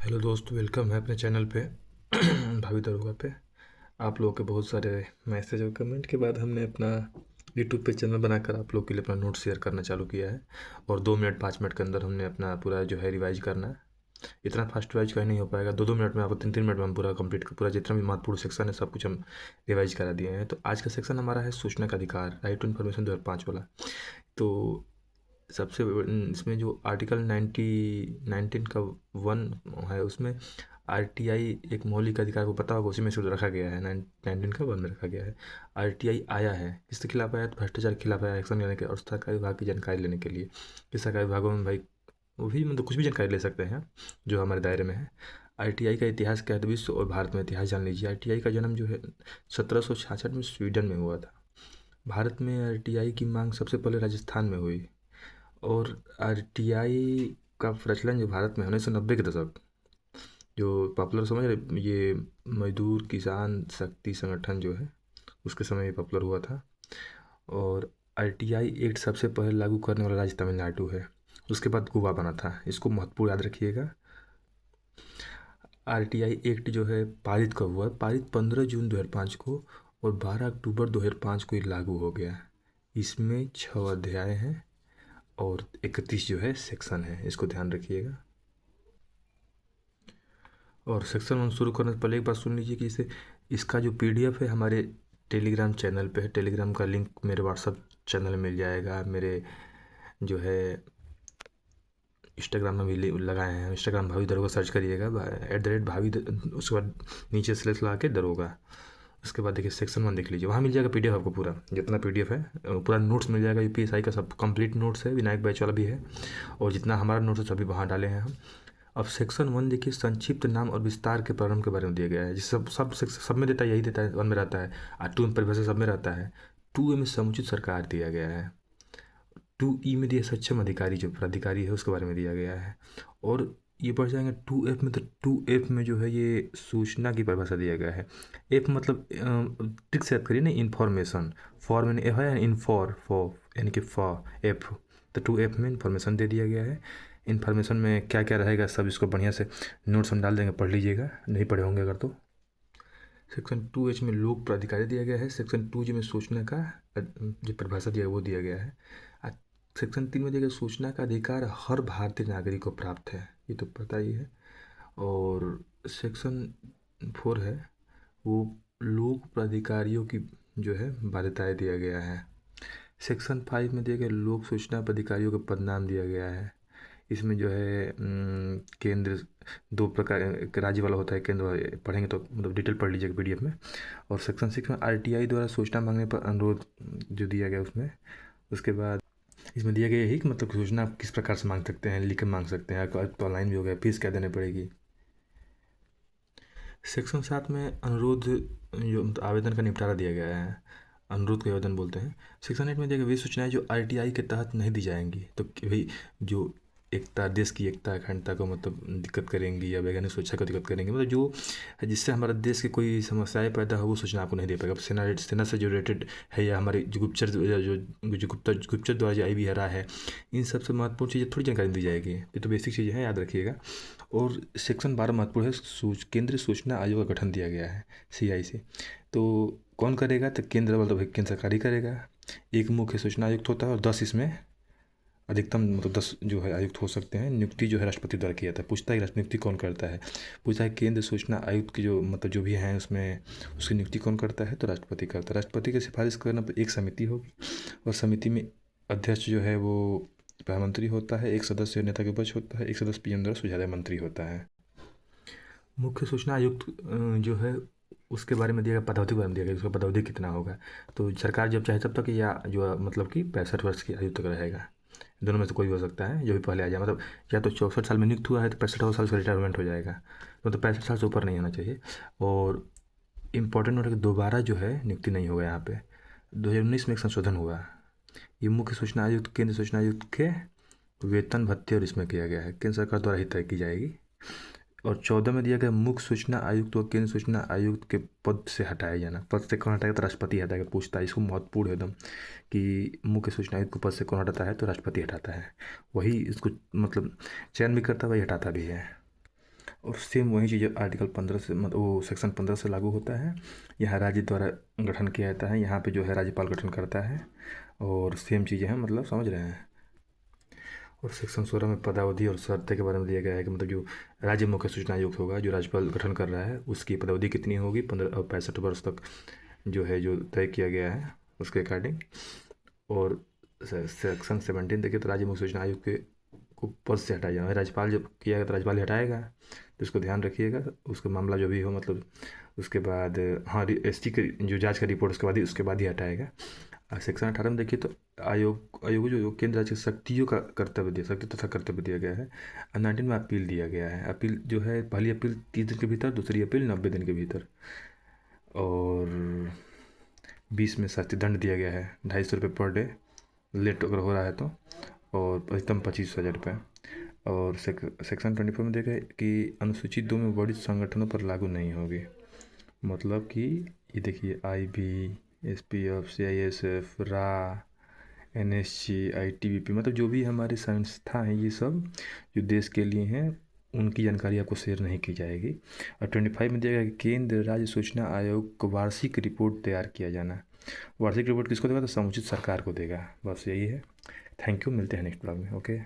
Hello दोस्त, welcome है अपने चैनल पे भावी दरोगा पे। आप लोगों के बहुत सारे मैसेज और कमेंट के बाद हमने अपना यूट्यूब पे चैनल बनाकर आप लोग के लिए अपना नोट शेयर करना चालू किया है। और 2 मिनट 5 मिनट के अंदर हमने अपना पूरा जो है रिवाइज करना है। इतना फास्ट रिवाइज कहीं नहीं हो पाएगा। 2 2 मिनट में, आपको 3 3 मिनट में हम पूरा कंप्लीट पूरा जितना भी महत्वपूर्ण सेक्शन है सब कुछ हम रिवाइज करा दिए हैं। तो आज का सेक्शन हमारा है सूचना का अधिकार, राइट टू इन्फॉर्मेशन 2005 वाला। तो सबसे इसमें जो आर्टिकल 19 का 1 है, उसमें आरटीआई एक मौलिक अधिकार को पता होगा, उसी में से रखा गया है। 19 का 1 में रखा गया है। आरटीआई आया है किसके खिलाफ आया? तो भ्रष्टाचार के खिलाफ आया, एक्शन लेने के और सरकारी विभाग की जानकारी लेने के लिए। कि सरकारी विभागों में भाई वो भी मतलब कुछ भी जानकारी ले सकते हैं जो हमारे दायरे में है। आरटीआई का इतिहास क्या है? तो विश्व और भारत में इतिहास जान लीजिए। आरटीआई का जन्म जो है 1766 में स्वीडन में हुआ था। भारत में आरटीआई की मांग सबसे पहले राजस्थान में हुई। और आरटीआई का प्रचलन जो भारत में 1990 के दशक, जो पॉपुलर समझ रहे, ये मजदूर किसान शक्ति संगठन जो है उसके समय ये पॉपुलर हुआ था। और आरटीआई एक्ट सबसे पहले लागू करने वाला राज्य तमिलनाडु है। उसके बाद गोवा बना था। इसको महत्वपूर्ण याद रखिएगा। आरटीआई एक्ट जो है पारित कब हुआ? पारित 15 जून 2005 को, और 12 अक्टूबर 2005 को ये लागू हो गया। इसमें 6 अध्याय हैं और 31 जो है सेक्शन है, इसको ध्यान रखिएगा। और सेक्शन 1 शुरू करने से पहले एक बात सुन लीजिए कि इसे इसका जो पीडीएफ है हमारे टेलीग्राम चैनल पे है। टेलीग्राम का लिंक मेरे व्हाट्सअप चैनल में मिल जाएगा। मेरे जो है इंस्टाग्राम में भी लगाए हैं। इंस्टाग्राम भावी दरोगा सर्च करिएगा, @भावी उसके बाद नीचे स्लेस लगा के दरोगा। उसके बाद देखिए सेक्शन 1 देख लीजिए, वहाँ मिल जाएगा पीडीएफ आपको पूरा, जितना पीडीएफ है पूरा नोट्स मिल जाएगा। यूपीएसआई का सब कंप्लीट नोट्स है, विनायक बैच वाला भी है, और जितना हमारा नोट्स है सभी वहाँ डाले हैं हम। अब सेक्शन 1 देखिए, संक्षिप्त नाम और विस्तार के प्रारंभ के बारे में दिया गया है। जिस सब में देता है, यही देता है, 1 में रहता है। और 2 में परिभाषा सब में रहता है। 2 में समुचित सरकार दिया गया है। 2 में दिया सक्षम अधिकारी, जो प्राधिकारी है उसके बारे में दिया गया है। और ये बढ़ जाएंगे 2F में, तो 2F में जो है ये सूचना की परिभाषा दिया गया है। F मतलब ट्रिक से याद करिए ना, इन्फॉर्मेशन। फॉर में F है, फॉर यानी कि फॉर F। तो 2F में इन्फॉर्मेशन दे दिया गया है। इन्फॉर्मेशन में क्या क्या रहेगा सब इसको बढ़िया से नोट्स हम डाल देंगे, पढ़ लीजिएगा, नहीं पढ़े होंगे अगर तो। सेक्शन 2H में लोक प्राधिकारी दिया गया है। सेक्शन 2G में सूचना का जो परिभाषा दिया है वो दिया गया है। सेक्शन 3 में दिया गया, सूचना का अधिकार हर भारतीय नागरिक को प्राप्त है, ये तो पता ही है। और सेक्शन 4 है वो लोक प्राधिकारियों की जो है बाध्यताएँ दिया गया है। सेक्शन 5 में दिया गया, लोक सूचना प्राधिकारियों का पदनाम दिया गया है। इसमें जो है केंद्र 2 प्रकार, एक राज्य वाला होता है, केंद्र वाला, पढ़ेंगे तो मतलब डिटेल पढ़ लीजिएगा पीडीएफ में। और सेक्शन 6 में आरटीआई द्वारा सूचना मांगने पर अनुरोध जो दिया गया उसमें। उसके बाद इसमें दिया गया यही कि मतलब सूचना आप किस प्रकार से मांग सकते हैं, लिख के मांग सकते हैं, तो ऑनलाइन भी हो गया, फीस क्या देनी पड़ेगी। सेक्शन 7 में अनुरोध जो आवेदन का निपटारा दिया गया है, अनुरोध को आवेदन बोलते हैं। सेक्शन 8 में दिया गया, वे सूचनाएं जो आरटीआई के तहत नहीं दी जाएंगी, तो भाई जो एकता, देश की एकता अखंडता को मतलब दिक्कत करेंगी, या वैज्ञानिक सुरक्षा को दिक्कत करेंगी, मतलब जो जिससे हमारे देश की कोई समस्याएं पैदा हो, वो सूचना आपको नहीं दे पाएगा। सेना से जो रिलेटेड है, या हमारे जो गुप्तचर जो गुप्तचर द्वारा जो आई भी रहा है, इन सबसे महत्वपूर्ण चीज़ें थोड़ी जानकारी दी जाएगी। ये तो बेसिक चीज़ें हैं, याद रखिएगा। और सेक्शन 12 महत्वपूर्ण है, केंद्रीय सूचना आयोग का गठन दिया गया है, CI से। तो कौन करेगा? तो केंद्र मतलब केंद्र सरकार ही करेगा। एक मुख्य सूचना आयुक्त होता है और 10 इसमें अधिकतम मतलब 10 जो है आयुक्त हो सकते हैं। नियुक्ति जो है राष्ट्रपति द्वारा किया जाता है। पूछता है कि नियुक्ति कौन करता है? पूछता है केंद्र सूचना आयुक्त की जो मतलब जो भी हैं उसमें उसकी नियुक्ति कौन करता है? तो राष्ट्रपति करता है। राष्ट्रपति की सिफारिश करना पर एक समिति होगी, और समिति में अध्यक्ष जो है वो प्रधानमंत्री होता है, एक सदस्य नेता के उपज होता है, एक सदस्य पीएम द्वारा सुझाया मंत्री होता है। मुख्य सूचना आयुक्त जो है उसके बारे में दिया गया, पदावधि के बारे में दिया गया, उसका पदावधि कितना होगा। तो सरकार जब चाहे तब तक, या जो मतलब कि 65 वर्ष की आयु तक रहेगा। दोनों में से कोई भी हो सकता है, जो भी पहले आ जाए। मतलब या तो 64 साल में नियुक्त हुआ है तो 65 साल से रिटायरमेंट हो जाएगा। तो 65 साल से ऊपर नहीं होना चाहिए। और इम्पोर्टेंट नोट है कि दोबारा जो है नियुक्ति नहीं होगा यहाँ पे। 2019 में एक संशोधन हुआ। ये मुख्य सूचना आयुक्त केंद्र सूचना आयुक्त के वेतन भत्ते और इसमें किया गया है, केंद्र सरकार द्वारा ही तय की जाएगी। और 14 में दिया गया, मुख्य सूचना आयुक्त व केंद्र सूचना आयुक्त के पद से हटाया जाना। पद से कौन हटाएगा? तो राष्ट्रपति हटाएगा। पूछता है, इसको महत्वपूर्ण है एकदम, कि मुख्य सूचना आयुक्त को पद से कौन हटाता है? तो राष्ट्रपति हटाता है। वही इसको मतलब चयन भी करता है, वही हटाता भी है। और सेम वही चीज़ आर्टिकल 15 से मतलब वो सेक्शन 15 से लागू होता है। यहाँ राज्य द्वारा गठन किया जाता है, यहाँ पे जो है राज्यपाल गठन करता है, और सेम चीज़ें हैं, मतलब समझ रहे हैं। और सेक्शन 16 में पदावधि और शर्तें के बारे में दिया गया है कि मतलब जो राज्य मुख्य सूचना आयुक्त होगा, जो राज्यपाल गठन कर रहा है, उसकी पदावधि कितनी होगी, 15 और 65 वर्ष तक जो है जो तय किया गया है उसके अकॉर्डिंग। और सेक्शन 17 देखिए तो राज्य मुख्य सूचना आयुक्त के को पद से हटाया जाए, राज्यपाल जब किया गया तो राज्यपाल ही हटाएगा, तो इसको ध्यान रखिएगा। उसका मामला जो भी हो मतलब उसके बाद हाँ ST की जो जांच का रिपोर्ट उसके बाद ही हटाएगा। सेक्शन 18 में देखिए तो आयोग जो केंद्र राज्य की शक्तियों का शक्ति तथा कर्तव्य दिया गया है। 19 में अपील दिया गया है। अपील जो है पहली अपील 30 दिन के भीतर, दूसरी अपील 90 दिन के भीतर, और 20 में शास्ति दंड दिया गया है, 250 रुपये पर डे लेट अगर हो रहा है तो, और अधिकतम 25,000 रुपये। और सेक्शन 24 में देखा कि अनुसूचित 2 में बड़ी संगठनों पर लागू नहीं होगी। मतलब कि ये देखिए IB, SPF, CISF, RA, NSG, ITBP, मतलब जो भी हमारी संस्था हैं ये सब जो देश के लिए हैं उनकी जानकारी आपको शेयर नहीं की जाएगी। और 25 में दिया गया कि केंद्र राज्य सूचना आयोग को वार्षिक रिपोर्ट तैयार किया जाना। वार्षिक रिपोर्ट किसको देगा, तो समुचित सरकार को देगा। बस यही है। थैंक यू, मिलते हैं नेक्स्ट ब्लॉग में। ओके।